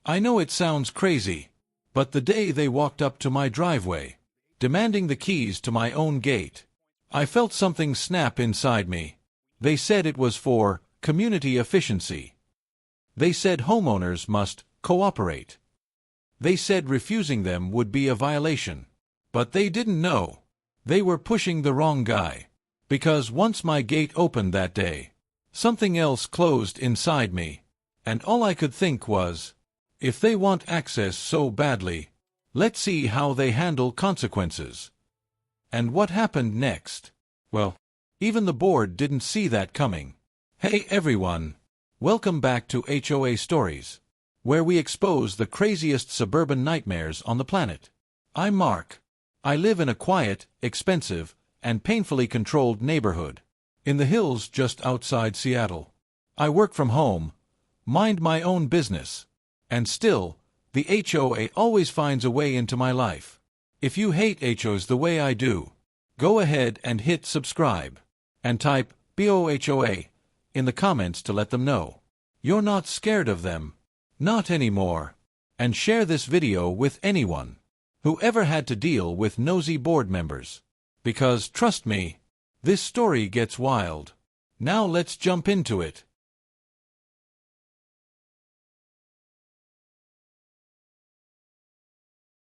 I know it sounds crazy, but the day they walked up to my driveway, demanding the keys to my own gate, I felt something snap inside me. They said it was for community efficiency. They said homeowners must cooperate. They said refusing them would be a violation. But they didn't know. They were pushing the wrong guy. Because once my gate opened that day, something else closed inside me, and all I could think was, if they want access so badly, let's see how they handle consequences. And what happened next? Well, even the board didn't see that coming. Hey everyone! Welcome back to HOA Stories, where we expose the craziest suburban nightmares on the planet. I'm Mark. I live in a quiet, expensive, and painfully controlled neighborhood in the hills just outside Seattle. I work from home, mind my own business, and still, the HOA always finds a way into my life. If you hate HOAs the way I do, go ahead and hit subscribe, and type BOOO HOA in the comments to let them know you're not scared of them. Not anymore. And share this video with anyone who ever had to deal with nosy board members. Because, trust me, this story gets wild. Now let's jump into it.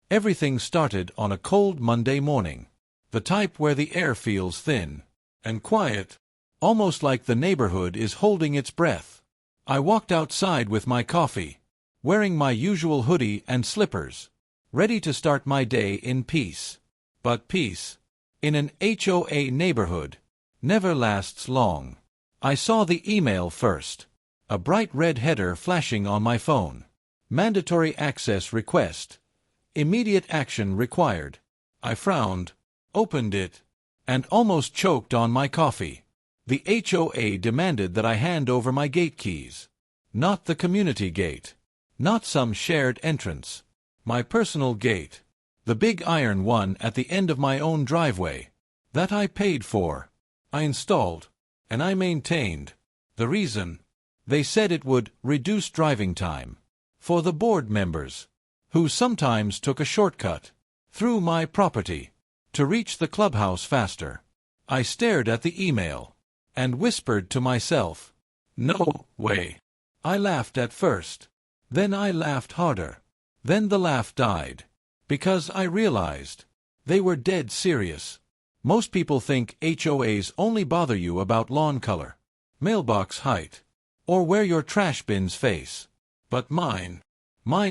Everything started on a cold Monday morning. The type where the air feels thin and quiet, almost like the neighborhood is holding its breath. I walked outside with my coffee, wearing my usual hoodie and slippers, ready to start my day in peace. But peace, in an HOA neighborhood, never lasts long. I saw the email first. A bright red header flashing on my phone. Mandatory access request. Immediate action required. I frowned, opened it, and almost choked on my coffee. The HOA demanded that I hand over my gate keys. Not the community gate. Not some shared entrance. My personal gate. The big iron one at the end of my own driveway. That I paid for. I installed. And I maintained. The reason? They said it would reduce driving time. For the board members, who sometimes took a shortcut through my property to reach the clubhouse faster. I stared at the email and whispered to myself, "No way." I laughed at first. Then I laughed harder. Then the laugh died. Because I realized they were dead serious. Most people think HOAs only bother you about lawn color, mailbox height, or where your trash bins face. But mine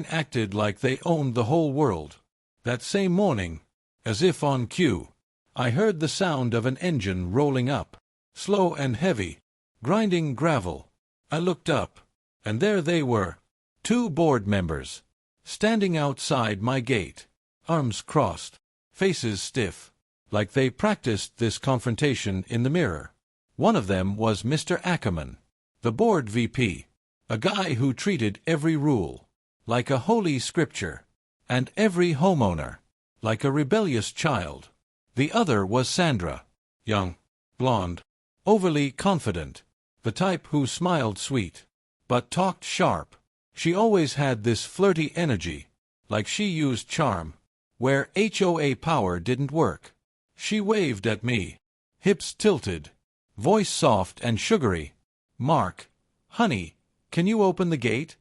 acted like they owned the whole world. That same morning, as if on cue, I heard the sound of an engine rolling up, slow and heavy, grinding gravel. I looked up, and there they were, 2 board members, standing outside my gate, arms crossed, faces stiff, like they practiced this confrontation in the mirror. One of them was Mr. Ackerman, the board VP, a guy who treated every rule like a holy scripture, and every homeowner like a rebellious child. The other was Sandra, young, blonde, overly confident, the type who smiled sweet, but talked sharp. She always had this flirty energy, like she used charm, where HOA power didn't work. She waved at me, hips tilted, voice soft and sugary. "Mark, honey, can you open the gate?"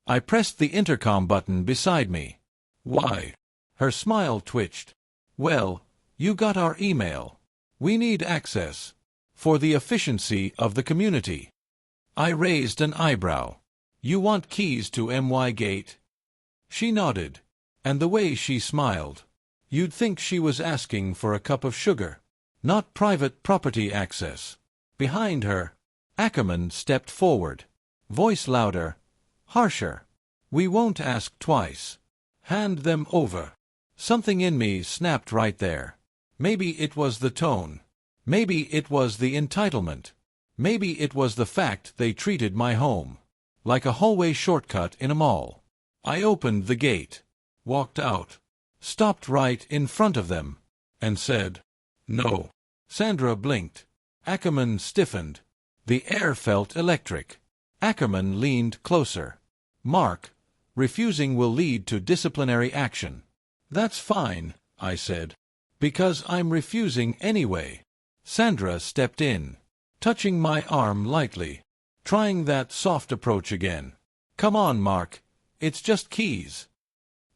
I pressed the intercom button beside me. "Why?" Her smile twitched. "Well, you got our email. We need access. For the efficiency of the community." I raised an eyebrow. "You want keys to my gate?" She nodded, and the way she smiled, you'd think she was asking for a cup of sugar. Not private property access. Behind her, Ackerman stepped forward, voice louder, harsher. "We won't ask twice. Hand them over." Something in me snapped right there. Maybe it was the tone. Maybe it was the entitlement. Maybe it was the fact they treated my home like a hallway shortcut in a mall. I opened the gate, walked out, stopped right in front of them, and said, "No." Sandra blinked. Ackerman stiffened. The air felt electric. Ackerman leaned closer. "Mark, Refusing will lead to disciplinary action. That's fine, I said. Because I'm refusing anyway. Sandra stepped in, touching my arm lightly, trying that soft approach again. Come on, Mark. It's just keys.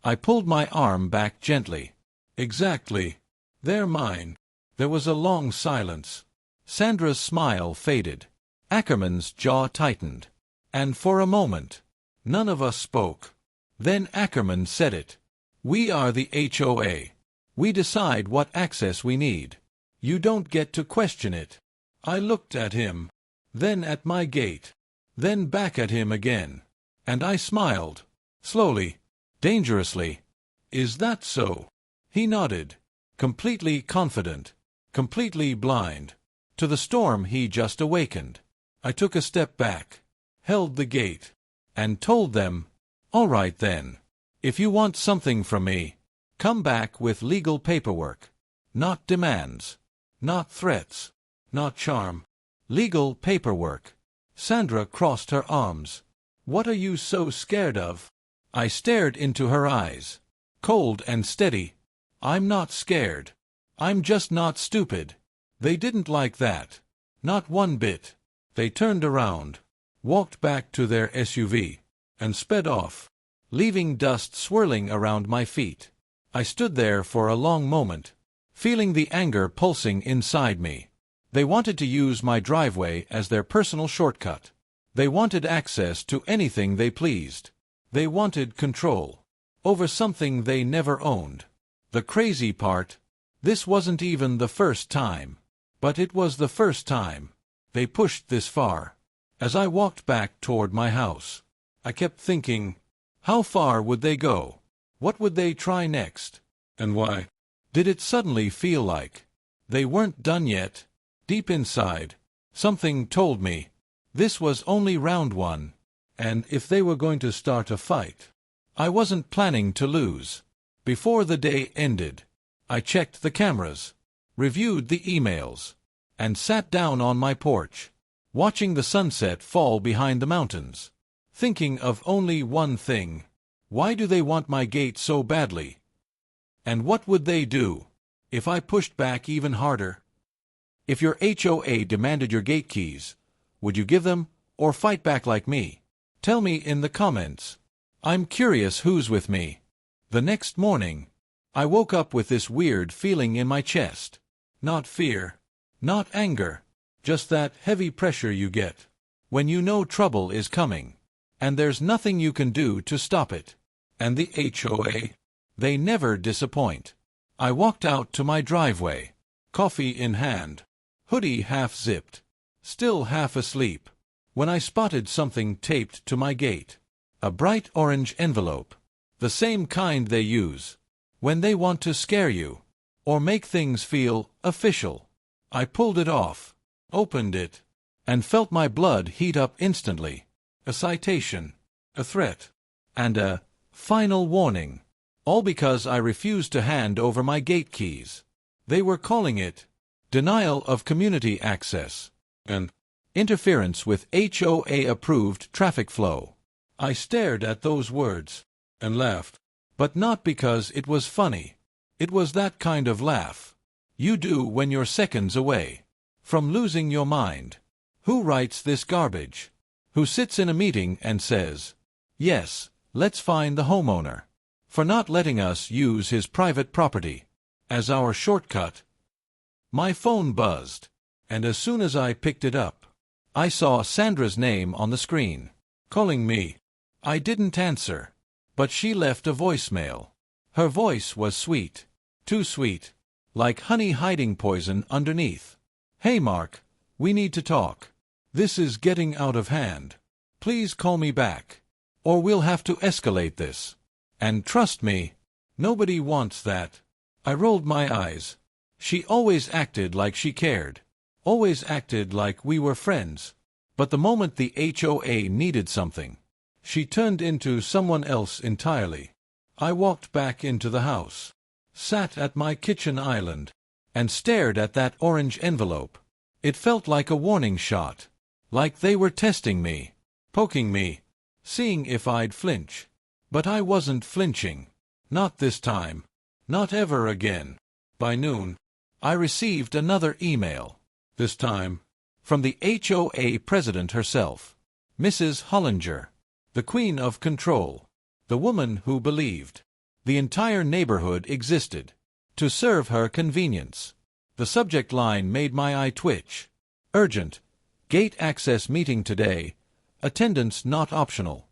I pulled my arm back gently. Exactly. They're mine. There was a long silence. Sandra's smile faded. Ackerman's jaw tightened. And for a moment, none of us spoke. Then Ackerman said it. We are the HOA. We decide what access we need. You don't get to question it. I looked at him, then at my gate, then back at him again. And I smiled. Slowly. Dangerously. Is that so? He nodded. Completely confident. Completely blind to the storm he just awakened. I took a step back, held the gate, and told them, all right then. If you want something from me, come back with legal paperwork. Not demands. Not threats. Not charm. Legal paperwork. Sandra crossed her arms. What are you so scared of? I stared into her eyes. Cold and steady. I'm not scared. I'm just not stupid. They didn't like that. Not one bit. They turned around, walked back to their SUV, and sped off, leaving dust swirling around my feet. I stood there for a long moment, feeling the anger pulsing inside me. They wanted to use my driveway as their personal shortcut. They wanted access to anything they pleased. They wanted control over something they never owned. The crazy part, this wasn't even the first time. But it was the first time they pushed this far. As I walked back toward my house, I kept thinking, how far would they go? What would they try next? And why? Did it suddenly feel like they weren't done yet? Deep inside, something told me this was only round one, and if they were going to start a fight, I wasn't planning to lose. Before the day ended, I checked the cameras, reviewed the emails, and sat down on my porch, watching the sunset fall behind the mountains, thinking of only one thing. Why do they want my gate so badly? And what would they do if I pushed back even harder? If your HOA demanded your gate keys, would you give them or fight back like me? Tell me in the comments. I'm curious who's with me. The next morning, I woke up with this weird feeling in my chest. Not fear, not anger, just that heavy pressure you get when you know trouble is coming, and there's nothing you can do to stop it. And the HOA, they never disappoint. I walked out to my driveway, coffee in hand, hoodie half zipped, still half asleep, when I spotted something taped to my gate. A bright orange envelope, the same kind they use when they want to scare you or make things feel official. I pulled it off, opened it, and felt my blood heat up instantly. A citation, a threat, and a final warning, all because I refused to hand over my gate keys. They were calling it denial of community access and interference with HOA-approved traffic flow. I stared at those words and laughed, but not because it was funny. It was that kind of laugh you do when you're seconds away from losing your mind. Who writes this garbage? Who sits in a meeting and says, yes, let's fine the homeowner for not letting us use his private property as our shortcut? My phone buzzed, and as soon as I picked it up, I saw Sandra's name on the screen, calling me. I didn't answer, but she left a voicemail. Her voice was sweet, too sweet, like honey hiding poison underneath. Hey Mark, we need to talk. This is getting out of hand. Please call me back, or we'll have to escalate this. And trust me, nobody wants that. I rolled my eyes. She always acted like she cared, always acted like we were friends. But the moment the HOA needed something, she turned into someone else entirely. I walked back into the house, sat at my kitchen island, and stared at that orange envelope. It felt like a warning shot, like they were testing me, poking me, seeing if I'd flinch. But I wasn't flinching. Not this time. Not ever again. By noon, I received another email. This time, from the HOA President herself, Mrs. Hollinger, the Queen of Control, the woman who believed the entire neighborhood existed to serve her convenience. The subject line made my eye twitch. Urgent. Gate access meeting today. Attendance not optional.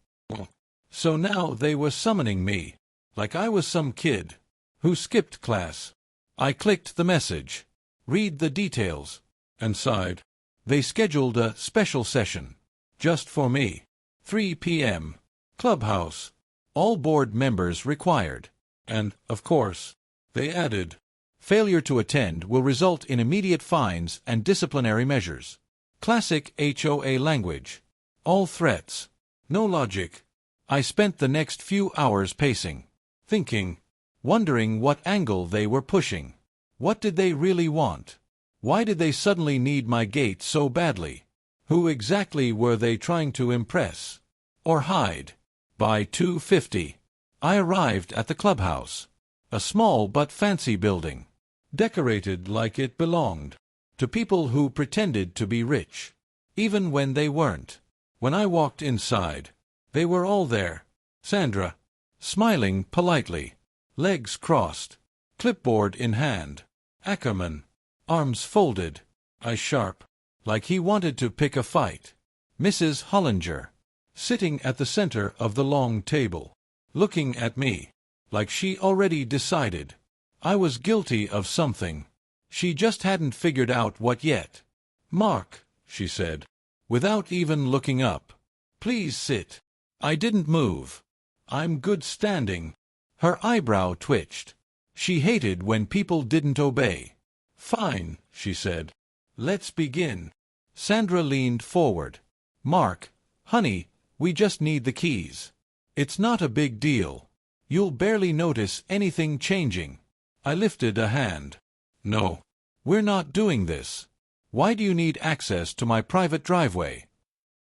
So now they were summoning me, like I was some kid who skipped class. I clicked the message, read the details, and sighed. They scheduled a special session, just for me. 3 p.m. Clubhouse. All board members required. And, of course, they added, failure to attend will result in immediate fines and disciplinary measures. Classic HOA language. All threats. No logic. I spent the next few hours pacing, thinking, wondering what angle they were pushing. What did they really want? Why did they suddenly need my gate so badly? Who exactly were they trying to impress? Or hide? By 2:50, I arrived at the clubhouse, a small but fancy building, decorated like it belonged to people who pretended to be rich, even when they weren't. When I walked inside, they were all there. Sandra, smiling politely, legs crossed, clipboard in hand. Ackerman, arms folded, eyes sharp, like he wanted to pick a fight. Mrs. Hollinger, sitting at the center of the long table, looking at me, like she already decided I was guilty of something. She just hadn't figured out what yet. Mark, she said, without even looking up. Please sit. I didn't move. I'm good standing. Her eyebrow twitched. She hated when people didn't obey. Fine, she said. Let's begin. Sandra leaned forward. Mark, honey, we just need the keys. It's not a big deal. You'll barely notice anything changing. I lifted a hand. No, we're not doing this. Why do you need access to my private driveway?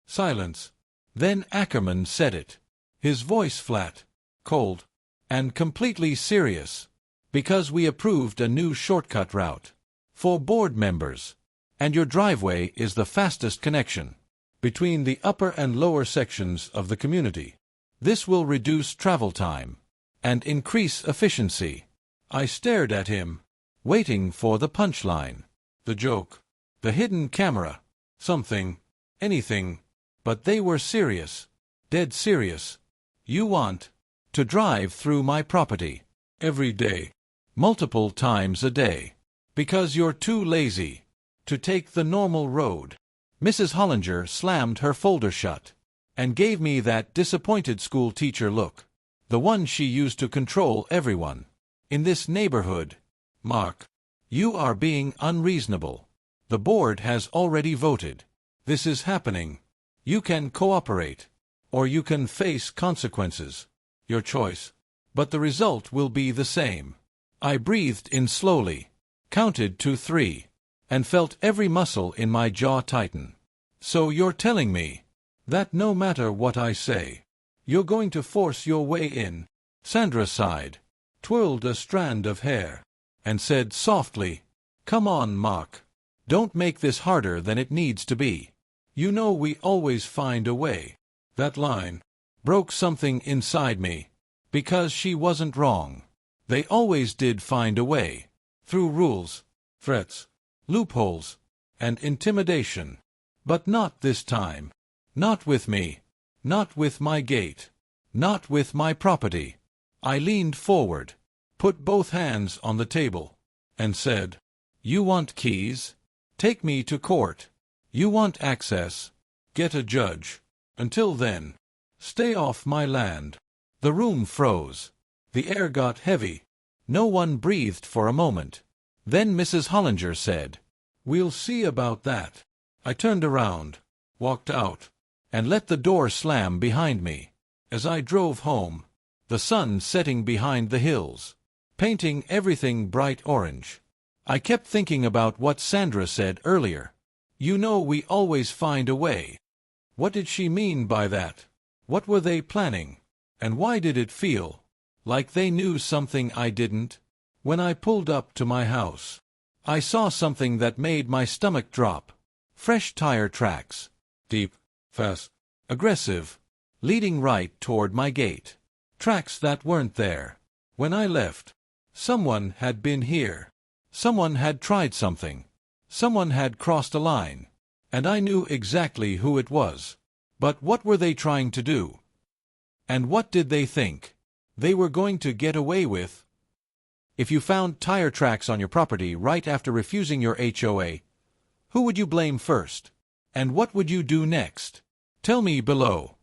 Silence. Then Ackerman said it, his voice flat, cold, and completely serious. Because we approved a new shortcut route for board members, and your driveway is the fastest connection between the upper and lower sections of the community. This will reduce travel time and increase efficiency. I stared at him, waiting for the punchline, the joke, the hidden camera, something, anything, but they were serious, dead serious. You want to drive through my property every day, multiple times a day, because you're too lazy to take the normal road. Mrs. Hollinger slammed her folder shut and gave me that disappointed school teacher look, the one she used to control everyone in this neighborhood. Mark, you are being unreasonable. The board has already voted. This is happening. You can cooperate, or you can face consequences. Your choice. But the result will be the same. I breathed in slowly, counted to 3, and felt every muscle in my jaw tighten. So you're telling me that no matter what I say, you're going to force your way in? Sandra sighed, twirled a strand of hair, and said softly, Come on, Mark. Don't make this harder than it needs to be. You know we always find a way. That line broke something inside me, because she wasn't wrong. They always did find a way, through rules, threats, loopholes, and intimidation. But not this time. Not with me. Not with my gate. Not with my property. I leaned forward, put both hands on the table, and said, You want keys? Take me to court. You want access? Get a judge. Until then, stay off my land. The room froze. The air got heavy. No one breathed for a moment. Then Mrs. Hollinger said, We'll see about that. I turned around, walked out, and let the door slam behind me. As I drove home, the sun setting behind the hills, painting everything bright orange, I kept thinking about what Sandra said earlier. You know we always find a way. What did she mean by that? What were they planning? And why did it feel like they knew something I didn't? When I pulled up to my house, I saw something that made my stomach drop. Fresh tire tracks. Deep, fast, aggressive, leading right toward my gate. Tracks that weren't there when I left. Someone had been here. Someone had tried something. Someone had crossed a line. And I knew exactly who it was. But what were they trying to do? And what did they think they were going to get away with? If you found tire tracks on your property right after refusing your HOA, who would you blame first? And what would you do next? Tell me below.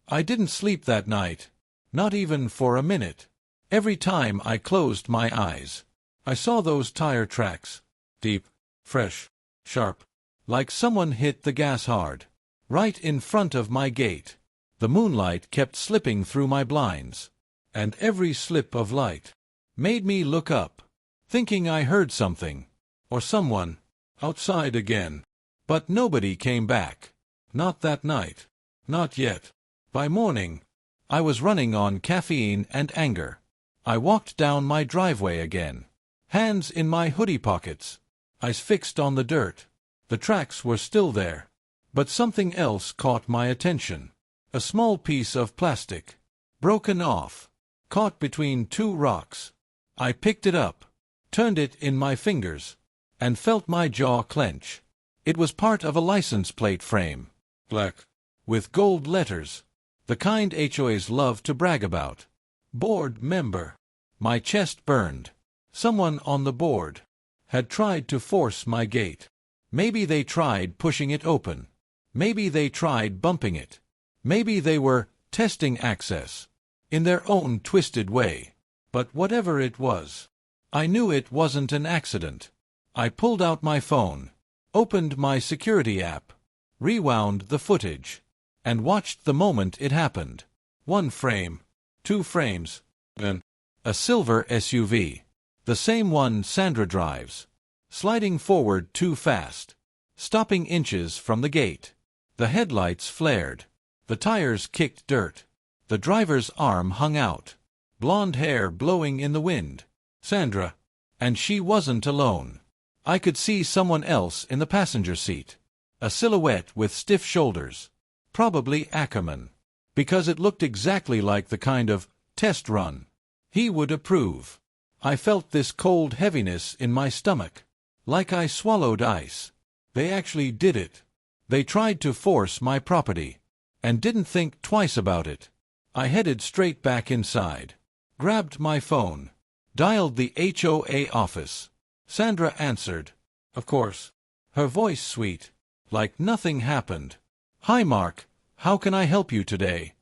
I didn't sleep that night, not even for a minute. Every time I closed my eyes, I saw those tire tracks. Deep, fresh, sharp, like someone hit the gas hard. Right in front of my gate. The moonlight kept slipping through my blinds, and every slip of light made me look up, thinking I heard something, or someone, outside again. But nobody came back. Not that night. Not yet. By morning, I was running on caffeine and anger. I walked down my driveway again, hands in my hoodie pockets, eyes fixed on the dirt. The tracks were still there, but something else caught my attention. A small piece of plastic, broken off, caught between two rocks. I picked it up, turned it in my fingers, and felt my jaw clench. It was part of a license plate frame, black, with gold letters, the kind HOAs love to brag about. Board member. My chest burned. Someone on the board had tried to force my gate. Maybe they tried pushing it open. Maybe they tried bumping it. Maybe they were testing access in their own twisted way. But whatever it was, I knew it wasn't an accident. I pulled out my phone, opened my security app, rewound the footage, and watched the moment it happened. 1 frame, 2 frames, then a silver SUV, the same one Sandra drives, sliding forward too fast, stopping inches from the gate. The headlights flared. The tires kicked dirt. The driver's arm hung out. Blonde hair blowing in the wind. Sandra. And she wasn't alone. I could see someone else in the passenger seat. A silhouette with stiff shoulders. Probably Ackerman. Because it looked exactly like the kind of test run he would approve. I felt this cold heaviness in my stomach. Like I swallowed ice. They actually did it. They tried to force my property. And didn't think twice about it. I headed straight back inside. Grabbed my phone. Dialed the HOA office. Sandra answered. Of course. Her voice sweet. Like nothing happened. Hi Mark, how can I help you today?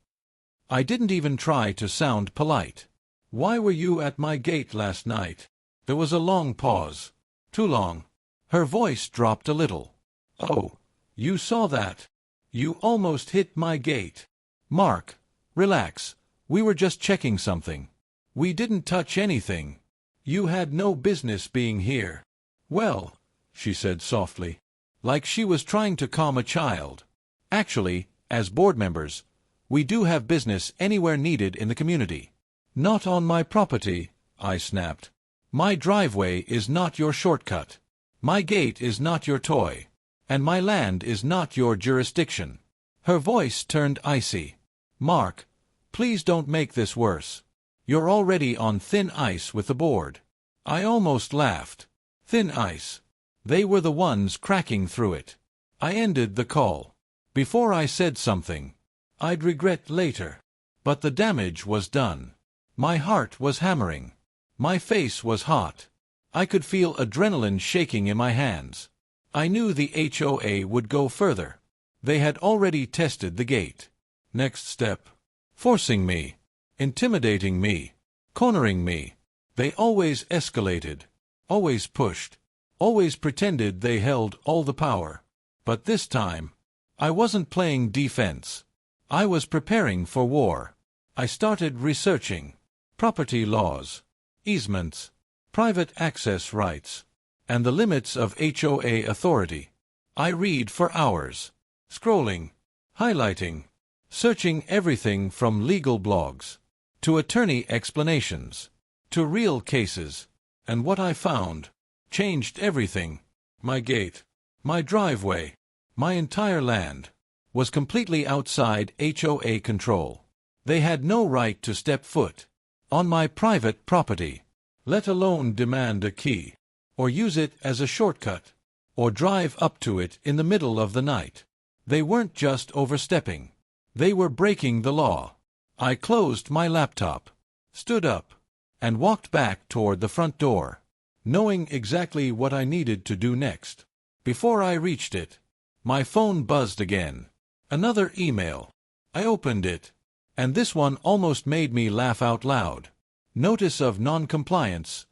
I didn't even try to sound polite. Why were you at my gate last night? There was a long pause. Too long. Her voice dropped a little. Oh, you saw that? You almost hit my gate. Mark, relax. We were just checking something. We didn't touch anything. You had no business being here. Well, she said softly, like she was trying to calm a child. Actually, as board members, we do have business anywhere needed in the community. Not on my property, I snapped. My driveway is not your shortcut. My gate is not your toy. And my land is not your jurisdiction. Her voice turned icy. Mark, please don't make this worse. You're already on thin ice with the board. I almost laughed. Thin ice. They were the ones cracking through it. I ended the call. Before I said something I'd regret later. But the damage was done. My heart was hammering. My face was hot. I could feel adrenaline shaking in my hands. I knew the HOA would go further. They had already tested the gate. Next step. Forcing me. Intimidating me. Cornering me. They always escalated. Always pushed. Always pretended they held all the power. But this time, I wasn't playing defense. I was preparing for war. I started researching. Property laws. Easements. Private access rights. And the limits of HOA authority. I read for hours. Scrolling. Highlighting. Searching everything from legal blogs to attorney explanations, to real cases. And what I found changed everything. My gate, my driveway, my entire land was completely outside HOA control. They had no right to step foot on my private property, let alone demand a key, or use it as a shortcut, or drive up to it in the middle of the night. They weren't just overstepping. They were breaking the law. I closed my laptop, stood up, and walked back toward the front door, knowing exactly what I needed to do next. Before I reached it, my phone buzzed again. Another email. I opened it, and this one almost made me laugh out loud. Notice of non-compliance,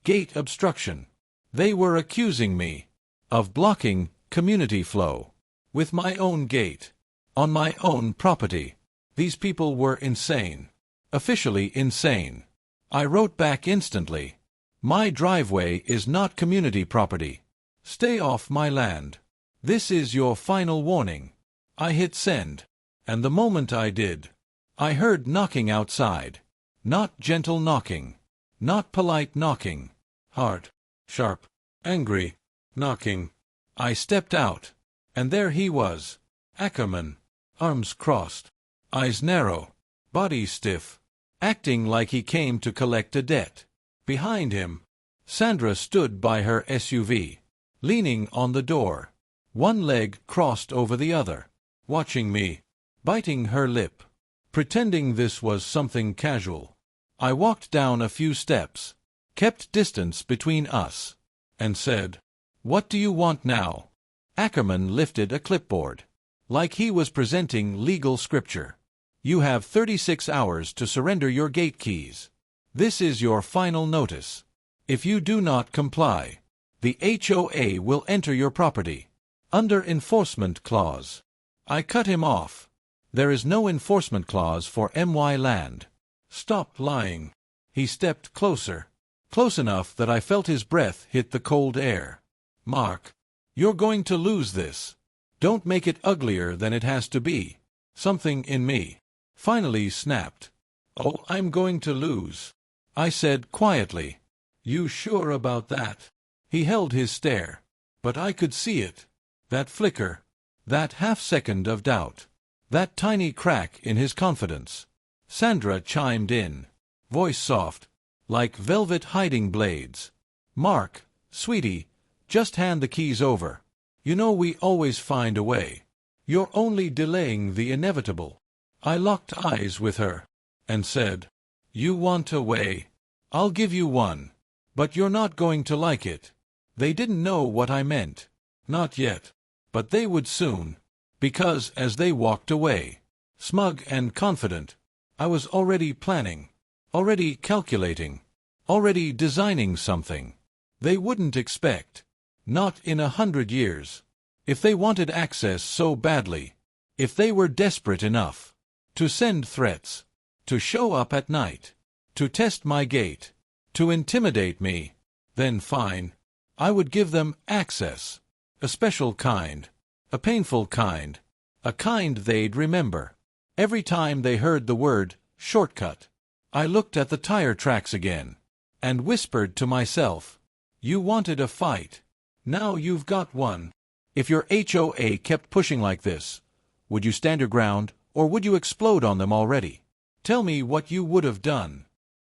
gate obstruction. They were accusing me of blocking community flow with my own gate on my own property. These people were insane. Officially insane. I wrote back instantly. My driveway is not community property. Stay off my land. This is your final warning. I hit send, and the moment I did, I heard knocking outside. Not gentle knocking, not polite knocking, hard, sharp, angry knocking. I stepped out, and there he was, Ackerman, arms crossed, eyes narrow, body stiff, acting like he came to collect a debt. Behind him, Sandra stood by her SUV, leaning on the door, one leg crossed over the other, watching me, biting her lip, pretending this was something casual. I walked down a few steps, kept distance between us, and said, "What do you want now?" Ackerman lifted a clipboard, like he was presenting legal scripture. "You have 36 hours to surrender your gate keys. This is your final notice. If you do not comply, the HOA will enter your property under enforcement clause." I cut him off. There is no enforcement clause for MY land. Stop lying. He stepped closer, close enough that I felt his breath hit the cold air. "Mark, you're going to lose this. Don't make it uglier than it has to be." Something in me finally snapped. "Oh, I'm going to lose," I said quietly. "You sure about that?" He held his stare, but I could see it. That flicker, that half-second of doubt, that tiny crack in his confidence. Sandra chimed in, voice soft, like velvet hiding blades. "Mark, sweetie, just hand the keys over. You know we always find a way. You're only delaying the inevitable." I locked eyes with her, and said, "You want a way? I'll give you one. But you're not going to like it." They didn't know what I meant. Not yet. But they would soon. Because as they walked away, smug and confident, I was already planning, already calculating, already designing something they wouldn't expect. Not in 100 years. If they wanted access so badly, if they were desperate enough to send threats, to show up at night, to test my gate, to intimidate me, then fine. I would give them access. A special kind. A painful kind. A kind they'd remember. Every time they heard the word shortcut. I looked at the tire tracks again, and whispered to myself, "You wanted a fight. Now you've got one." If your HOA kept pushing like this, would you stand your ground, or would you explode on them already? Tell me what you would have done.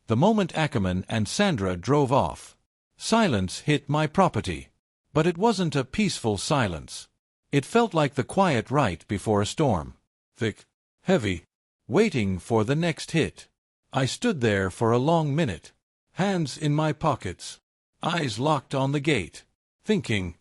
The moment Ackerman and Sandra drove off, silence hit my property. But it wasn't a peaceful silence. It felt like the quiet right before a storm. Thick, heavy, waiting for the next hit. I stood there for a long minute, hands in my pockets, eyes locked on the gate, thinking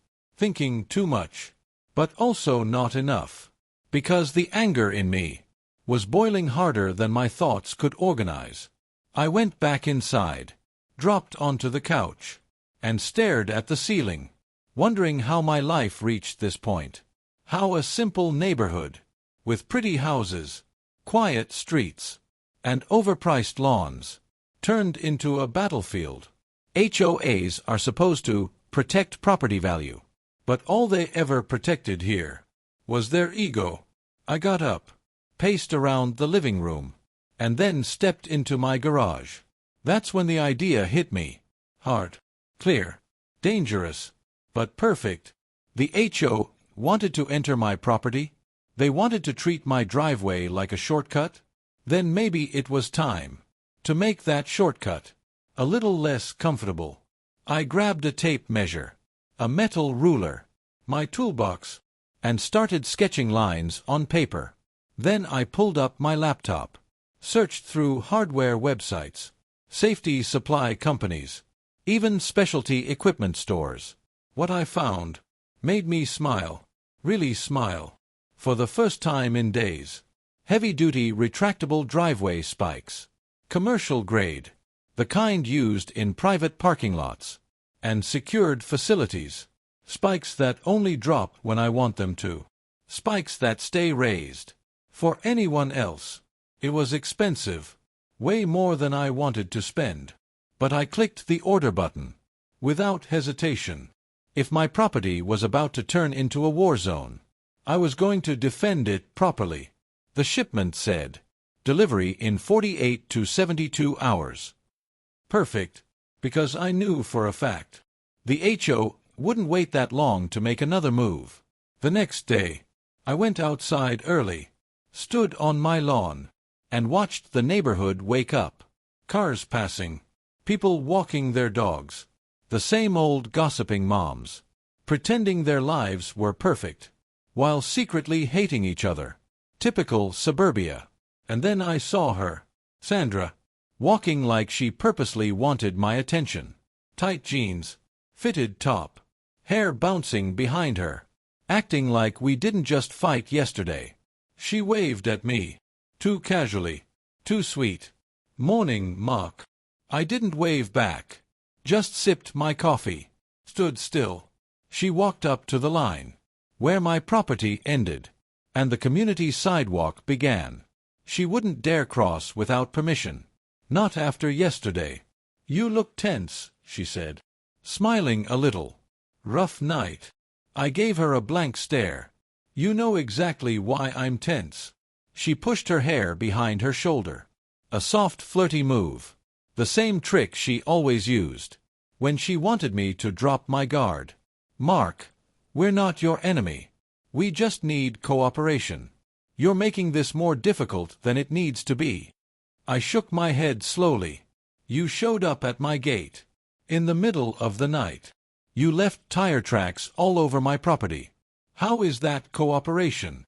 too much, but also not enough, because the anger in me was boiling harder than my thoughts could organize. I went back inside, dropped onto the couch, and stared at the ceiling, wondering how my life reached this point. How a simple neighborhood, with pretty houses, quiet streets, and overpriced lawns, turned into a battlefield. HOAs are supposed to protect property value, but all they ever protected here was their ego. I got up, paced around the living room, and then stepped into my garage. That's when the idea hit me. Hard, clear, dangerous, but perfect. The HOA wanted to enter my property. They wanted to treat my driveway like a shortcut. Then maybe it was time to make that shortcut a little less comfortable. I grabbed a tape measure, a metal ruler, my toolbox, and started sketching lines on paper. Then I pulled up my laptop, searched through hardware websites, safety supply companies, even specialty equipment stores. What I found made me smile, really smile. For the first time in days, heavy-duty retractable driveway spikes, commercial grade, the kind used in private parking lots and secured facilities. Spikes that only drop when I want them to. Spikes that stay raised. For anyone else, it was expensive, way more than I wanted to spend. But I clicked the order button, without hesitation. If my property was about to turn into a war zone, I was going to defend it properly. The shipment said, delivery in 48 to 72 hours. Perfect, because I knew for a fact the HOA wouldn't wait that long to make another move. The next day, I went outside early, stood on my lawn, and watched the neighborhood wake up. Cars passing, people walking their dogs, the same old gossiping moms, pretending their lives were perfect, while secretly hating each other. Typical suburbia. And then I saw her, Sandra, walking like she purposely wanted my attention. Tight jeans, fitted top, hair bouncing behind her, acting like we didn't just fight yesterday. She waved at me, too casually, too sweet. Morning, Mark. I didn't wave back, just sipped my coffee, stood still. She walked up to the line, where my property ended, and the community sidewalk began. She wouldn't dare cross without permission. Not after yesterday. You look tense, she said, smiling a little. Rough night. I gave her a blank stare. You know exactly why I'm tense. She pushed her hair behind her shoulder. A soft, flirty move. The same trick she always used when she wanted me to drop my guard. Mark, we're not your enemy. We just need cooperation. You're making this more difficult than it needs to be. I shook my head slowly. You showed up at my gate, in the middle of the night. You left tire tracks all over my property. How is that cooperation?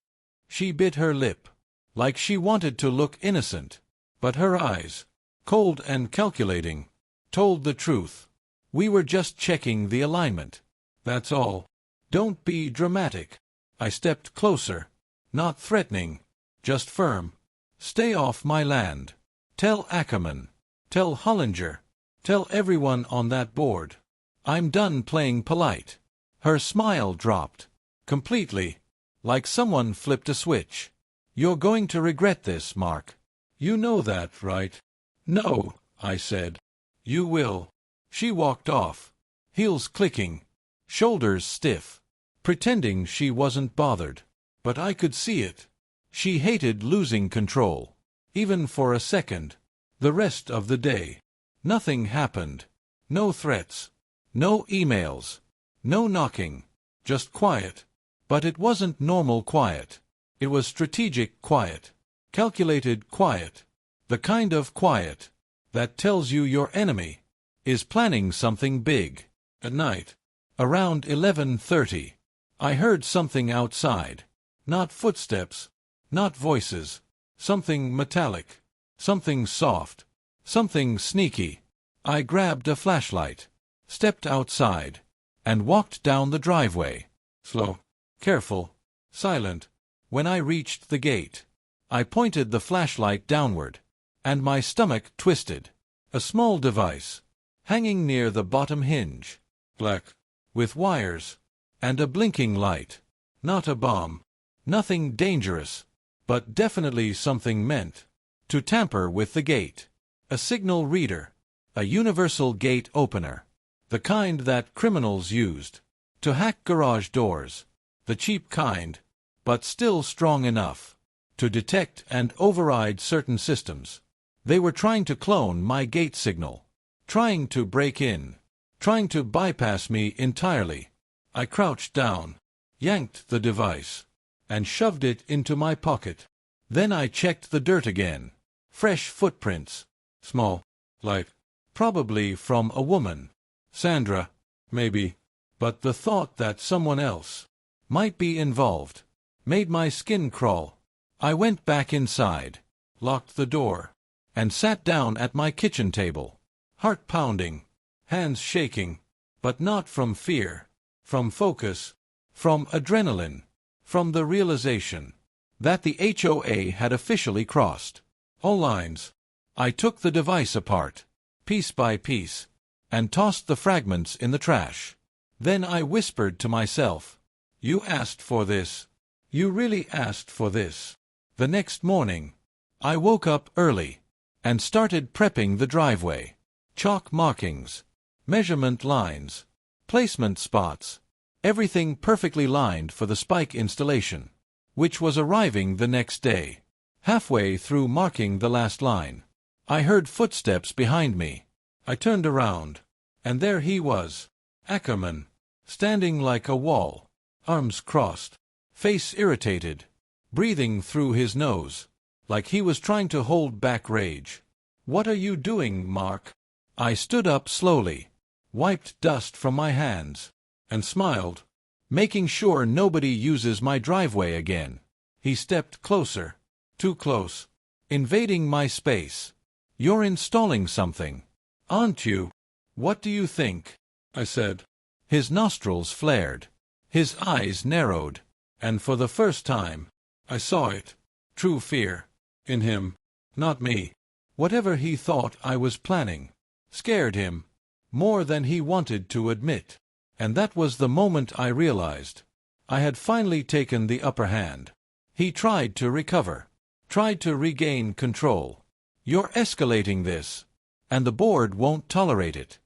She bit her lip, like she wanted to look innocent, but her eyes, cold and calculating, told the truth. We were just checking the alignment. That's all. Don't be dramatic. I stepped closer, not threatening, just firm. Stay off my land. Tell Ackerman. Tell Hollinger. Tell everyone on that board. I'm done playing polite. Her smile dropped, completely, like someone flipped a switch. You're going to regret this, Mark. You know that, right? No, I said. You will. She walked off, heels clicking, shoulders stiff, pretending she wasn't bothered. But I could see it. She hated losing control, even for a second. The rest of the day, nothing happened. No threats. No emails, no knocking, just quiet. But it wasn't normal quiet. It was strategic quiet, calculated quiet, the kind of quiet that tells you your enemy is planning something big. At night, around 11:30, I heard something outside. Not footsteps, not voices, something metallic, something soft, something sneaky. I grabbed a flashlight, stepped outside, and walked down the driveway. Slow, careful, silent. When I reached the gate, I pointed the flashlight downward, and my stomach twisted. A small device, hanging near the bottom hinge, black, with wires, and a blinking light. Not a bomb, nothing dangerous, but definitely something meant to tamper with the gate. A signal reader, a universal gate opener. The kind that criminals used to hack garage doors, the cheap kind, but still strong enough to detect and override certain systems. They were trying to clone my gate signal, trying to break in, trying to bypass me entirely. I crouched down, yanked the device, and shoved it into my pocket. Then I checked the dirt again. Fresh footprints. Small, light, probably from a woman. Sandra, maybe. But the thought that someone else might be involved made my skin crawl. I went back inside, locked the door, and sat down at my kitchen table. Heart pounding, hands shaking, but not from fear, from focus, from adrenaline, from the realization that the HOA had officially crossed all lines. I took the device apart, piece by piece, and tossed the fragments in the trash. Then I whispered to myself, "You asked for this. You really asked for this." The next morning, I woke up early and started prepping the driveway. Chalk markings, measurement lines, placement spots, everything perfectly lined for the spike installation, which was arriving the next day. Halfway through marking the last line, I heard footsteps behind me. I turned around, and there he was, Ackerman, standing like a wall, arms crossed, face irritated, breathing through his nose, like he was trying to hold back rage. "What are you doing, Mark?" I stood up slowly, wiped dust from my hands, and smiled, making sure nobody uses my driveway again. He stepped closer, too close, invading my space. "You're installing something, aren't you? What do you think?" I said. His nostrils flared, his eyes narrowed, and for the first time, I saw it. True fear. In him. Not me. Whatever he thought I was planning scared him more than he wanted to admit. And that was the moment I realized I had finally taken the upper hand. He tried to recover, tried to regain control. "You're escalating this, and the board won't tolerate it.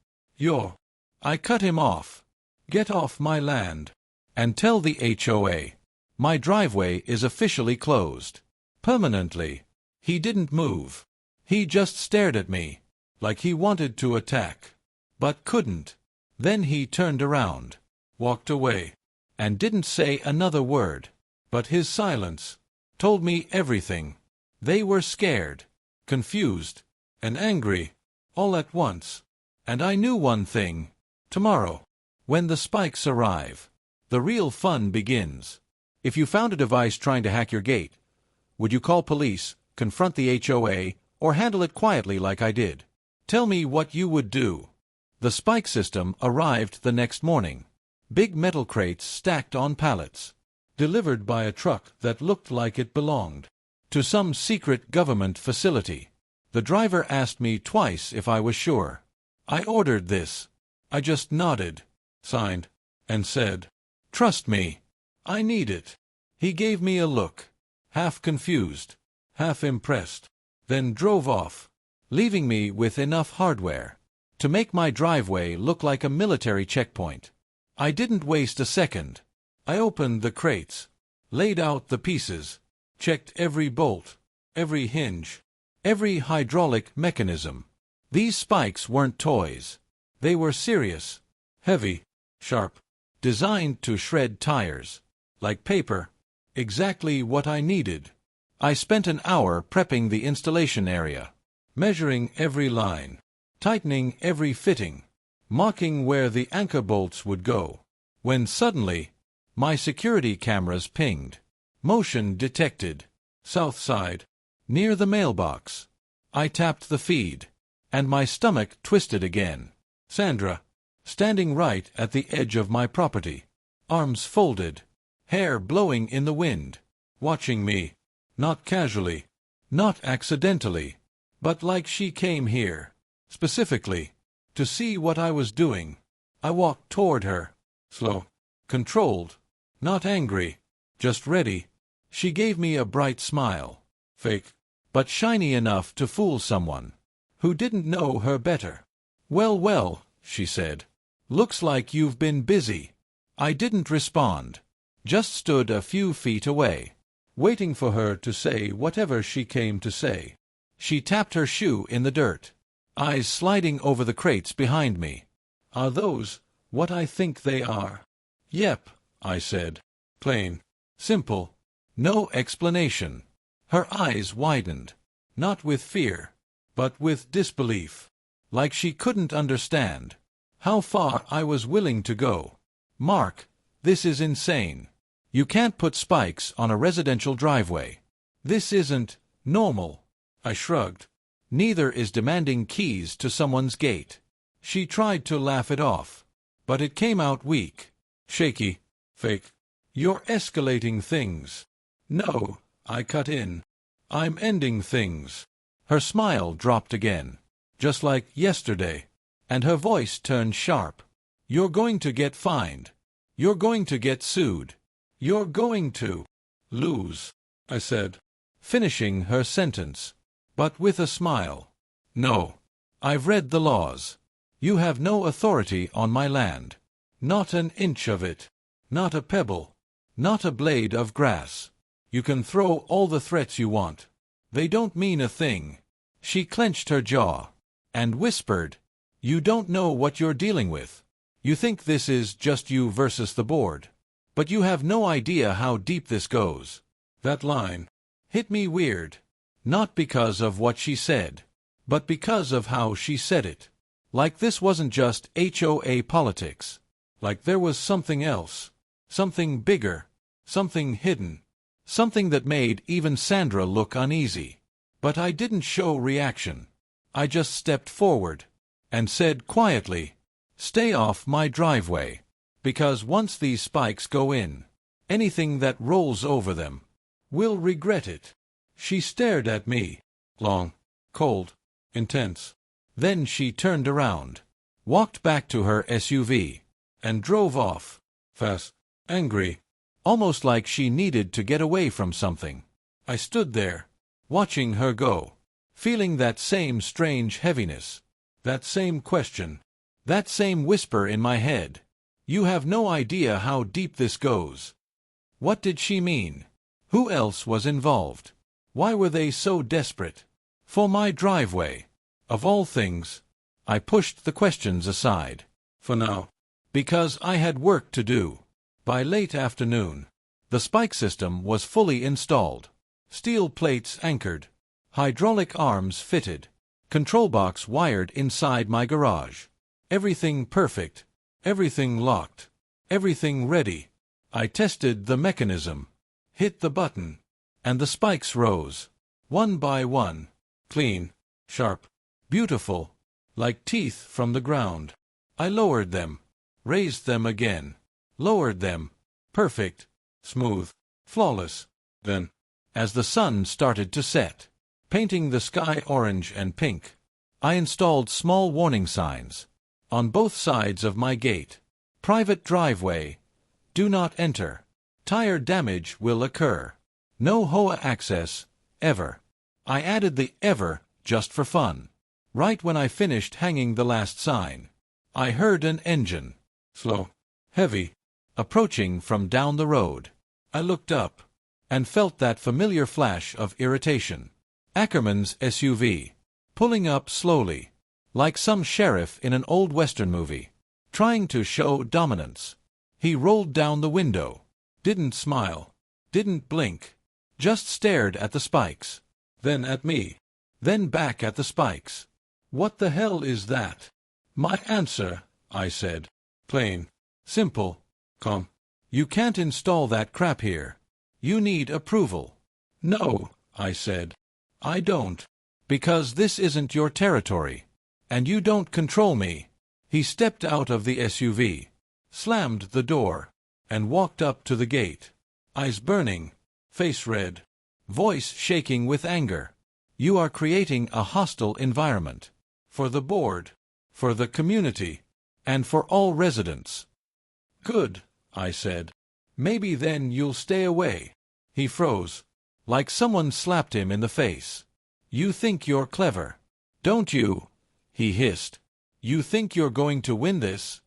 I cut him off. "Get off my land, and tell the HOA my driveway is officially closed. Permanently." He didn't move. He just stared at me, like he wanted to attack, but couldn't. Then he turned around, walked away, and didn't say another word. But his silence told me everything. They were scared, confused, and angry, all at once. And I knew one thing. Tomorrow, when the spikes arrive, the real fun begins. If you found a device trying to hack your gate, would you call police, confront the HOA, or handle it quietly like I did? Tell me what you would do. The spike system arrived the next morning. Big metal crates stacked on pallets, delivered by a truck that looked like it belonged to some secret government facility. The driver asked me twice if I was sure. I ordered this. I just nodded, signed, and said, "Trust me. I need it." He gave me a look, half confused, half impressed, then drove off, leaving me with enough hardware to make my driveway look like a military checkpoint. I didn't waste a second. I opened the crates, laid out the pieces, checked every bolt, every hinge, every hydraulic mechanism. These spikes weren't toys. They were serious, heavy, sharp, designed to shred tires, like paper, exactly what I needed. I spent an hour prepping the installation area, measuring every line, tightening every fitting, marking where the anchor bolts would go, when suddenly, my security cameras pinged. Motion detected. South side, near the mailbox. I tapped the feed, and my stomach twisted again. Sandra, standing right at the edge of my property, arms folded, hair blowing in the wind, watching me, not casually, not accidentally, but like she came here, specifically, to see what I was doing. I walked toward her, slow, controlled, not angry, just ready. She gave me a bright smile, fake, but shiny enough to fool someone who didn't know her better. "Well, well," she said. "Looks like you've been busy." I didn't respond, just stood a few feet away, waiting for her to say whatever she came to say. She tapped her shoe in the dirt, eyes sliding over the crates behind me. Are those what I think they are? Yep, I said. Plain. Simple. No explanation. Her eyes widened, not with fear, but with disbelief, like she couldn't understand how far I was willing to go. Mark, this is insane. You can't put spikes on a residential driveway. This isn't normal. I shrugged. Neither is demanding keys to someone's gate. She tried to laugh it off, but it came out weak, shaky, fake. You're escalating things. No, I cut in. I'm ending things. Her smile dropped again, just like yesterday, and her voice turned sharp. You're going to get fined. You're going to get sued. You're going to lose, I said, finishing her sentence, but with a smile. No, I've read the laws. You have no authority on my land. Not an inch of it. Not a pebble. Not a blade of grass. You can throw all the threats you want. They don't mean a thing. She clenched her jaw and whispered, You don't know what you're dealing with. You think this is just you versus the board. But you have no idea how deep this goes. That line hit me weird. Not because of what she said, but because of how she said it. Like this wasn't just HOA politics. Like there was something else. Something bigger. Something hidden. Something that made even Sandra look uneasy. But I didn't show reaction. I just stepped forward and said quietly, Stay off my driveway. Because once these spikes go in, anything that rolls over them will regret it. She stared at me, long, cold, intense. Then she turned around, walked back to her SUV, and drove off, fast, angry, almost like she needed to get away from something. I stood there, watching her go, feeling that same strange heaviness, that same question, that same whisper in my head. You have no idea how deep this goes. What did she mean? Who else was involved? Why were they so desperate? For my driveway. Of all things, I pushed the questions aside. For now. Because I had work to do. By late afternoon, the spike system was fully installed. Steel plates anchored. Hydraulic arms fitted. Control box wired inside my garage. Everything perfect. Everything locked. Everything ready. I tested the mechanism. Hit the button. And the spikes rose. One by one. Clean. Sharp. Beautiful. Like teeth from the ground. I lowered them. Raised them again. Lowered them. Perfect. Smooth. Flawless. Then, as the sun started to set, painting the sky orange and pink, I installed small warning signs on both sides of my gate. Private driveway. Do not enter. Tire damage will occur. No HOA access, ever. I added the ever just for fun. Right when I finished hanging the last sign, I heard an engine, slow, heavy, approaching from down the road. I looked up and felt that familiar flash of irritation. Ackerman's SUV, pulling up slowly, like some sheriff in an old Western movie, trying to show dominance. He rolled down the window, didn't smile, didn't blink, just stared at the spikes, then at me, then back at the spikes. What the hell is that? My answer, I said. Plain, simple, calm. You can't install that crap here. You need approval. No, I said. I don't. Because this isn't your territory. And you don't control me. He stepped out of the SUV, slammed the door, and walked up to the gate. Eyes burning, face red, voice shaking with anger. You are creating a hostile environment. For the board, for the community, and for all residents. Good, I said. Maybe then you'll stay away. He froze, like someone slapped him in the face. You think you're clever, don't you? He hissed. You think you're going to win this?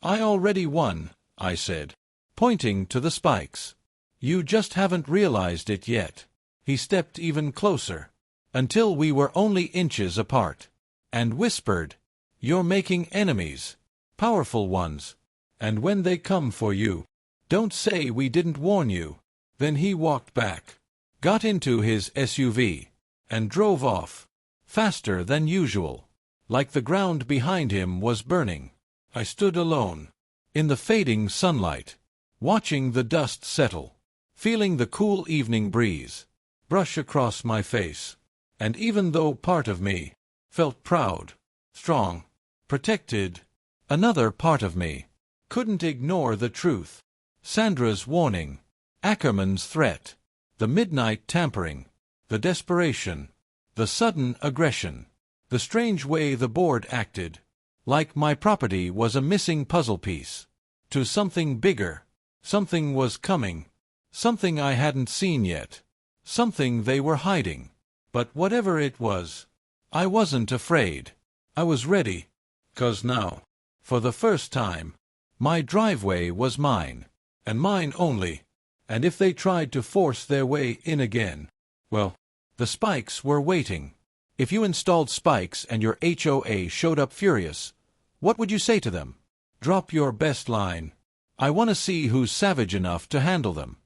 I already won, I said, pointing to the spikes. You just haven't realized it yet. He stepped even closer. until we were only inches apart, and whispered, "You're making enemies, powerful ones, and when they come for you, don't say we didn't warn you." Then he walked back, got into his SUV, and drove off, faster than usual, like the ground behind him was burning. I stood alone, in the fading sunlight, watching the dust settle, feeling the cool evening breeze brush across my face, and even though part of me felt proud, strong, protected, another part of me couldn't ignore the truth. Sandra's warning, Ackerman's threat, the midnight tampering, the desperation, the sudden aggression, the strange way the board acted, like my property was a missing puzzle piece to something bigger. Something was coming, something I hadn't seen yet, something they were hiding. But whatever it was, I wasn't afraid. I was ready, 'cause now, for the first time, my driveway was mine, and mine only, and if they tried to force their way in again, well, the spikes were waiting. If you installed spikes and your HOA showed up furious, what would you say to them? Drop your best line. I want to see who's savage enough to handle them.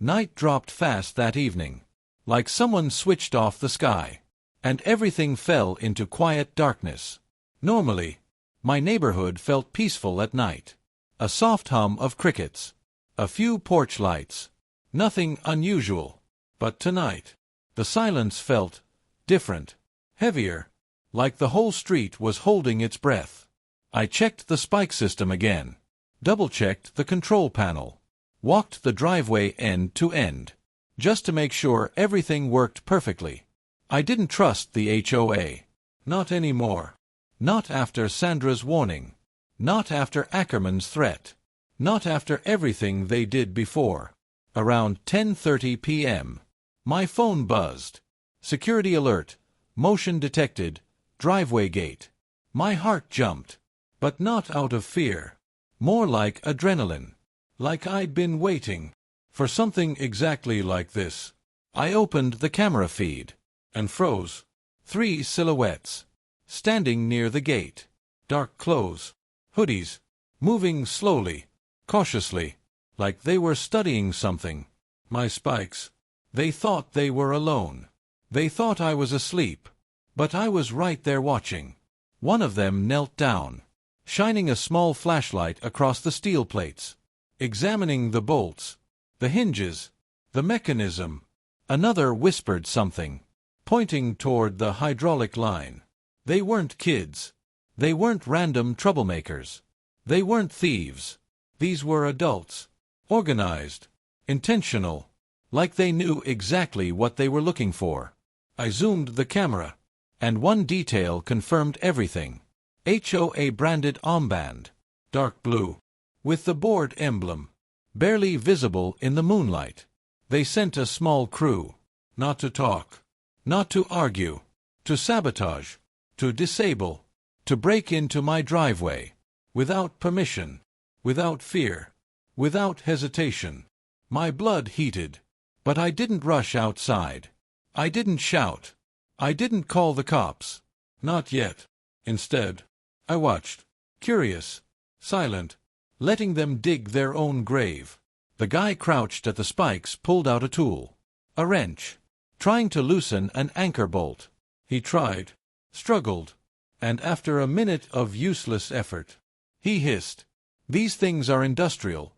Night dropped fast that evening, like someone switched off the sky, and everything fell into quiet darkness. Normally, my neighborhood felt peaceful at night. A soft hum of crickets, a few porch lights, nothing unusual. But tonight, the silence felt different, heavier, like the whole street was holding its breath. I checked the spike system again, double-checked the control panel, walked the driveway end to end, just to make sure everything worked perfectly. I didn't trust the HOA. Not anymore. Not after Sandra's warning. Not after Ackerman's threat. Not after everything they did before. Around 10:30 p.m., my phone buzzed. Security alert. Motion detected. Driveway gate. My heart jumped, but not out of fear. More like adrenaline. Like I'd been waiting for something exactly like this. I opened the camera feed and froze. 3 silhouettes, standing near the gate. Dark clothes, hoodies, moving slowly, cautiously, like they were studying something. My spikes. They thought they were alone. They thought I was asleep. But I was right there watching. One of them knelt down, shining a small flashlight across the steel plates, examining the bolts, the hinges, the mechanism. Another whispered something, pointing toward the hydraulic line. They weren't kids. They weren't random troublemakers. They weren't thieves. These were adults, organized, intentional, like they knew exactly what they were looking for. I zoomed the camera, and one detail confirmed everything. HOA branded armband, dark blue, with the board emblem, barely visible in the moonlight. They sent a small crew, not to talk, not to argue, to sabotage, to disable, to break into my driveway, without permission, without fear, without hesitation. My blood heated, but I didn't rush outside. I didn't shout. I didn't call the cops. Not yet. Instead, I watched, curious, silent, letting them dig their own grave. The guy crouched at the spikes pulled out a tool, a wrench, trying to loosen an anchor bolt. He tried, struggled, and after a minute of useless effort, he hissed, "These things are industrial.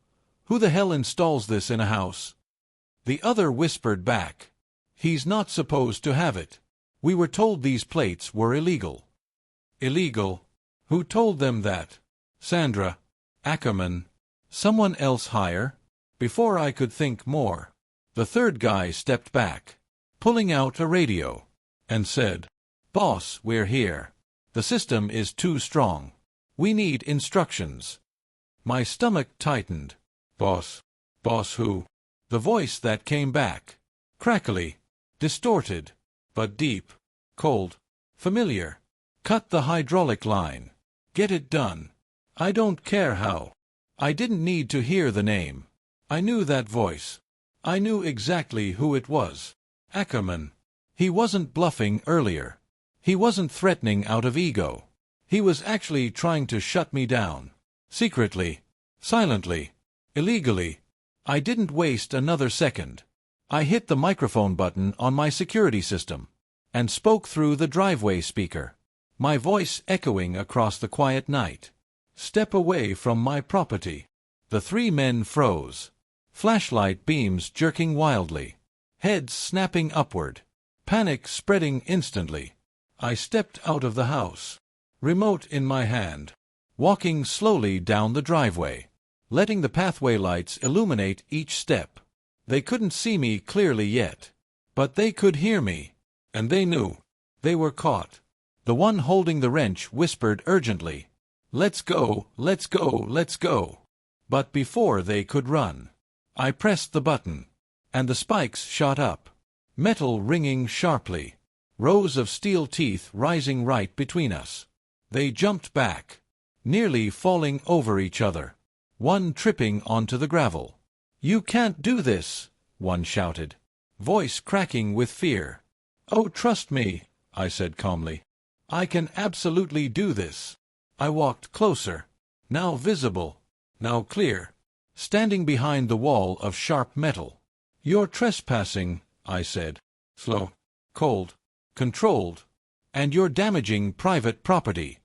Who the hell installs this in a house?" The other whispered back, "He's not supposed to have it. We were told these plates were illegal." Illegal? Who told them that? Sandra? Ackerman? Someone else higher? Before I could think more, the third guy stepped back, pulling out a radio, and said, "Boss, we're here. The system is too strong. We need instructions." My stomach tightened. "Boss? Boss who?" The voice that came back, crackly, distorted, but deep, cold, familiar. "Cut the hydraulic line. Get it done. I don't care how." I didn't need to hear the name. I knew that voice. I knew exactly who it was. Ackerman. He wasn't bluffing earlier. He wasn't threatening out of ego. He was actually trying to shut me down. Secretly, silently, illegally. I didn't waste another second. I hit the microphone button on my security system and spoke through the driveway speaker, my voice echoing across the quiet night. Step away from my property. The three men froze, flashlight beams jerking wildly, heads snapping upward, panic spreading instantly. I stepped out of the house, remote in my hand, walking slowly down the driveway, letting the pathway lights illuminate each step. They couldn't see me clearly yet, but they could hear me, and they knew. They were caught. The one holding the wrench whispered urgently, "Let's go, let's go, let's go." But before they could run, I pressed the button, and the spikes shot up, metal ringing sharply, rows of steel teeth rising right between us. They jumped back, nearly falling over each other, one tripping onto the gravel. "You can't do this," one shouted, voice cracking with fear. "Oh, trust me," I said calmly. "I can absolutely do this." I walked closer, now visible, now clear, standing behind the wall of sharp metal. "You're trespassing," I said, slow, cold, controlled, "and you're damaging private property."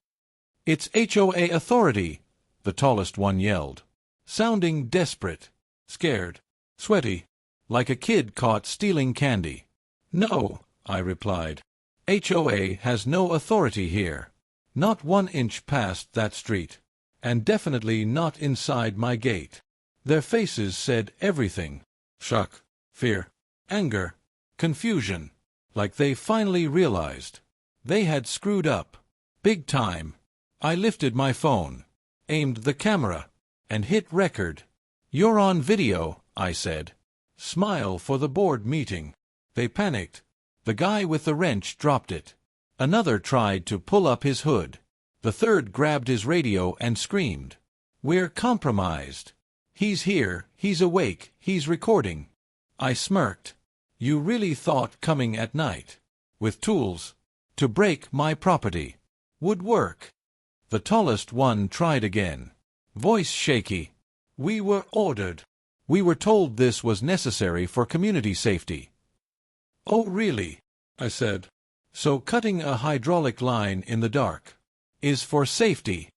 "It's HOA authority," the tallest one yelled, sounding desperate, scared, sweaty, like a kid caught stealing candy. "No," I replied. "HOA has no authority here. Not 1 inch past that street, and definitely not inside my gate." Their faces said everything. Shock, fear, anger, confusion. Like they finally realized. They had screwed up. Big time. I lifted my phone, aimed the camera, and hit record. "You're on video," I said. "Smile for the board meeting." They panicked. The guy with the wrench dropped it. Another tried to pull up his hood. The third grabbed his radio and screamed, "We're compromised. He's here, he's awake, he's recording." I smirked. You really thought coming at night, with tools, to break my property, would work? The tallest one tried again, voice shaky. "We were ordered. We were told this was necessary for community safety." "Oh, really?" I said. "So cutting a hydraulic line in the dark is for safety?"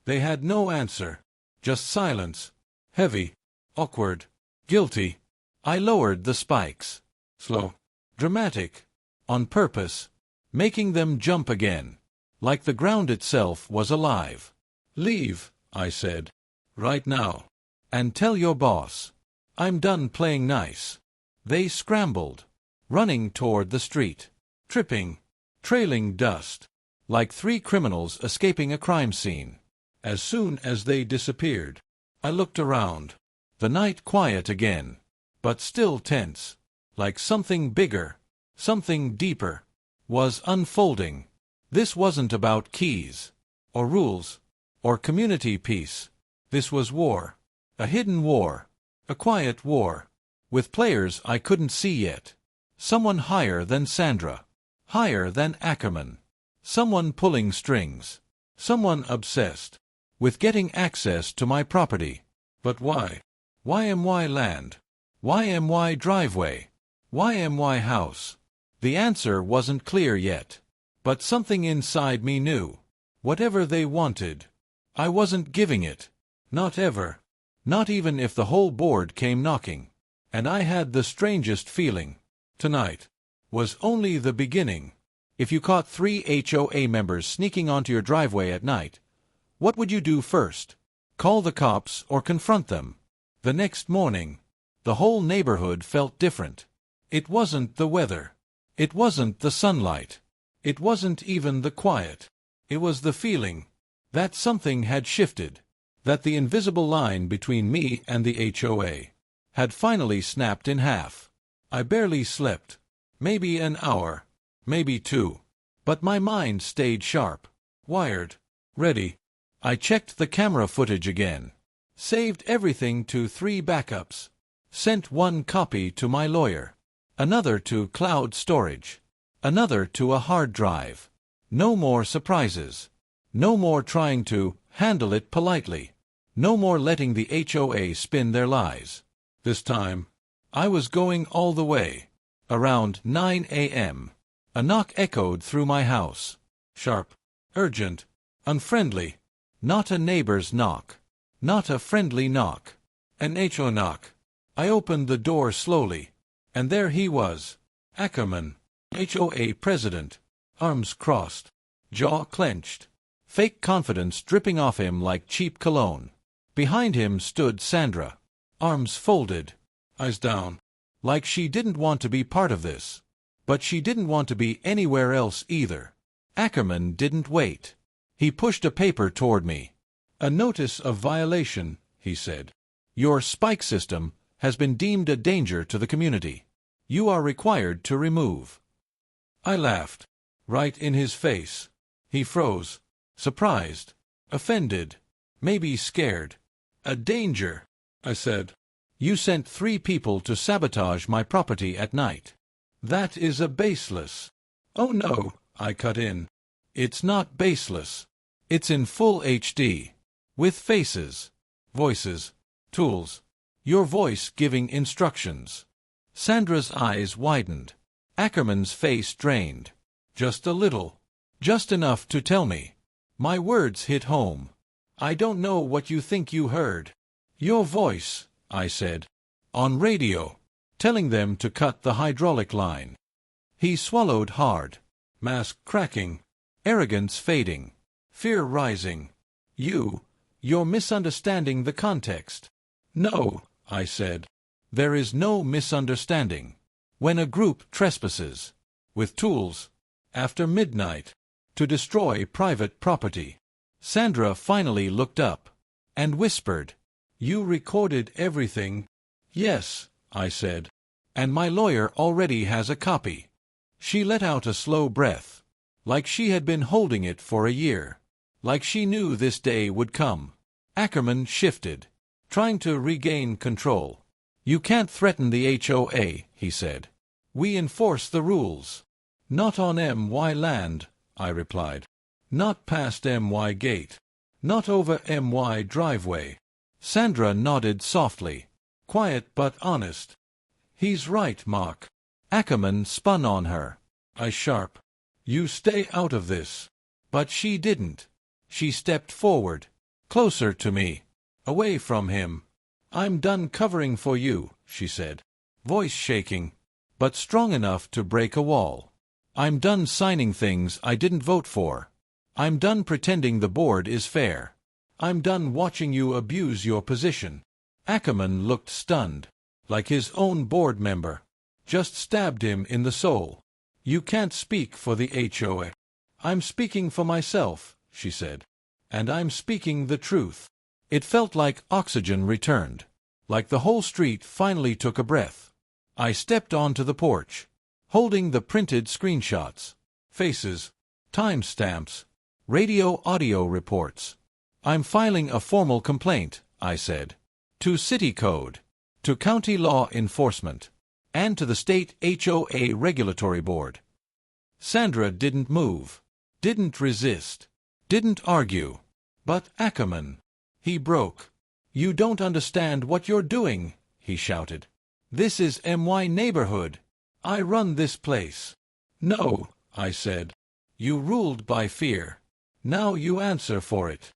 They had no answer, just silence, heavy, awkward, guilty. I lowered the spikes, slow, dramatic, on purpose, making them jump again, like the ground itself was alive. "Leave," I said, "right now, and tell your boss. I'm done playing nice." They scrambled, running toward the street, tripping, trailing dust, like three criminals escaping a crime scene. As soon as they disappeared, I looked around. The night quiet again, but still tense, like something bigger, something deeper, was unfolding. This wasn't about keys, or rules, or community peace. This was war. A hidden war. A quiet war. With players I couldn't see yet. Someone higher than Sandra. Higher than Ackerman. Someone pulling strings. Someone obsessed with getting access to my property. But why? Why land? Why driveway? Why house? The answer wasn't clear yet. But something inside me knew. Whatever they wanted, I wasn't giving it. Not ever. Not even if the whole board came knocking. And I had the strangest feeling. Tonight was only the beginning. If you caught 3 HOA members sneaking onto your driveway at night, what would you do first? Call the cops or confront them? The next morning, the whole neighborhood felt different. It wasn't the weather. It wasn't the sunlight. It wasn't even the quiet. It was the feeling that something had shifted, that the invisible line between me and the HOA had finally snapped in half. I barely slept. Maybe an hour, maybe 2. But my mind stayed sharp, wired, ready. I checked the camera footage again, saved everything to 3 backups, sent 1 copy to my lawyer, another to cloud storage. Another to a hard drive. No more surprises. No more trying to handle it politely. No more letting the HOA spin their lies. This time, I was going all the way. Around 9 a.m., a knock echoed through my house. Sharp, urgent, unfriendly. Not a neighbor's knock. Not a friendly knock. An HOA knock. I opened the door slowly, and there he was. Ackerman, HOA President, arms crossed, jaw clenched, fake confidence dripping off him like cheap cologne. Behind him stood Sandra, arms folded, eyes down, like she didn't want to be part of this. But she didn't want to be anywhere else either. Ackerman didn't wait. He pushed a paper toward me. A notice of violation, he said. Your spike system has been deemed a danger to the community. You are required to remove. I laughed. Right in his face. He froze. Surprised. Offended. Maybe scared. A danger, I said. You sent 3 people to sabotage my property at night. That is a baseless. Oh no, I cut in. It's not baseless. It's in full HD. With faces, voices, tools. Your voice giving instructions. Sandra's eyes widened. Ackerman's face drained. Just a little. Just enough to tell me. My words hit home. I don't know what you think you heard. Your voice, I said. On radio. Telling them to cut the hydraulic line. He swallowed hard. Mask cracking. Arrogance fading. Fear rising. You're misunderstanding the context. No, I said. There is no misunderstanding. When a group trespasses, with tools, after midnight, to destroy private property. Sandra finally looked up, and whispered, You recorded everything? Yes, I said. And my lawyer already has a copy. She let out a slow breath, like she had been holding it for a year, like she knew this day would come. Ackerman shifted, trying to regain control. You can't threaten the HOA, he said. We enforce the rules. Not on MY land, I replied. Not past MY gate. Not over MY driveway. Sandra nodded softly, quiet but honest. He's right, Mark. Ackerman spun on her. I sharp. You stay out of this. But she didn't. She stepped forward, closer to me, away from him. I'm done covering for you, she said, voice shaking, but strong enough to break a wall. I'm done signing things I didn't vote for. I'm done pretending the board is fair. I'm done watching you abuse your position. Ackerman looked stunned, like his own board member. Just stabbed him in the soul. You can't speak for the HOA. I'm speaking for myself, she said. And I'm speaking the truth. It felt like oxygen returned, like the whole street finally took a breath. I stepped onto the porch, holding the printed screenshots, faces, timestamps, radio-audio reports. I'm filing a formal complaint, I said, to City Code, to County Law Enforcement, and to the State HOA Regulatory Board. Sandra didn't move, didn't resist, didn't argue. But Ackerman, he broke. You don't understand what you're doing, he shouted. This is MY neighborhood. I run this place. No, I said. You ruled by fear. Now you answer for it.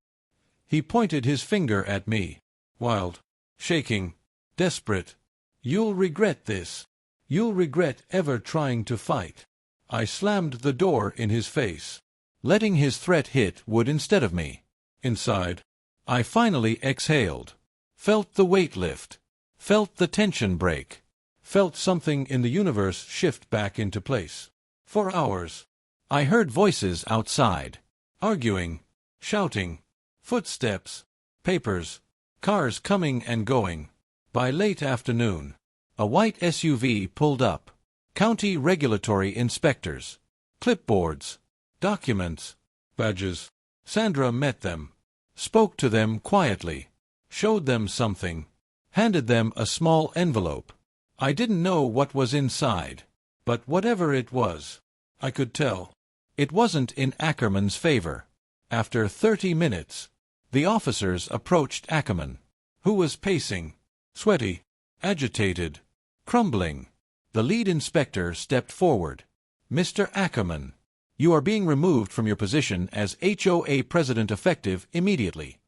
He pointed his finger at me, wild, shaking, desperate. You'll regret this. You'll regret ever trying to fight. I slammed the door in his face, letting his threat hit wood instead of me. Inside, I finally exhaled, felt the weight lift, felt the tension break, felt something in the universe shift back into place. For hours, I heard voices outside, arguing, shouting, footsteps, papers, cars coming and going. By late afternoon, a white SUV pulled up. County regulatory inspectors, clipboards, documents, badges. Sandra met them, spoke to them quietly, showed them something, handed them a small envelope. I didn't know what was inside, but whatever it was, I could tell. It wasn't in Ackerman's favor. After 30 minutes, the officers approached Ackerman, who was pacing, sweaty, agitated, crumbling. The lead inspector stepped forward. "Mr. Ackerman, you are being removed from your position as HOA President effective immediately."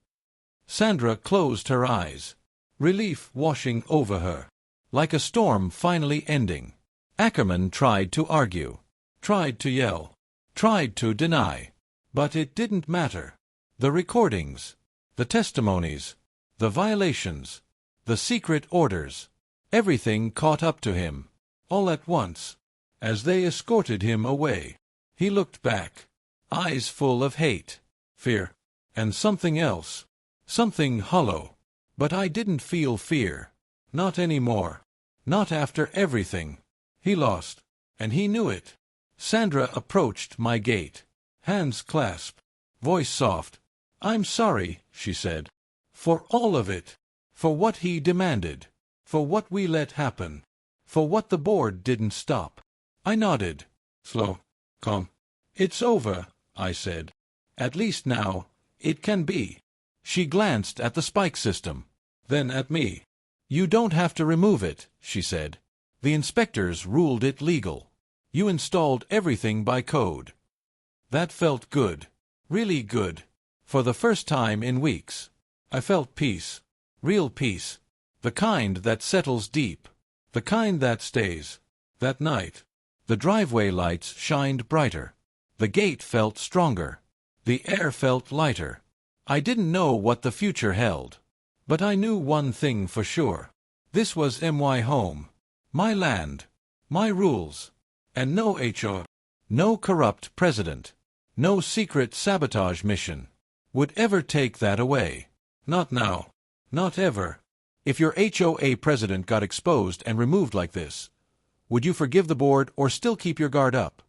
Sandra closed her eyes, relief washing over her, like a storm finally ending. Ackerman tried to argue, tried to yell, tried to deny, but it didn't matter. The recordings, the testimonies, the violations, the secret orders, everything caught up to him, all at once. As they escorted him away, he looked back, eyes full of hate, fear, and something else, something hollow. But I didn't feel fear. Not anymore. Not after everything. He lost, and he knew it. Sandra approached my gate, hands clasped, voice soft. "I'm sorry," she said, "for all of it. For what he demanded. For what we let happen. For what the board didn't stop." I nodded. Slow, calm. "It's over," I said. "At least now, it can be." She glanced at the spike system, then at me. "You don't have to remove it," she said. "The inspectors ruled it legal. You installed everything by code." That felt good. Really good. For the first time in weeks, I felt peace. Real peace. The kind that settles deep. The kind that stays. That night, the driveway lights shined brighter. The gate felt stronger. The air felt lighter. I didn't know what the future held. But I knew one thing for sure. This was my home. My land. My rules. And no HOA, no corrupt president, no secret sabotage mission would ever take that away. Not now. Not ever. If your HOA president got exposed and removed like this, would you forgive the board or still keep your guard up?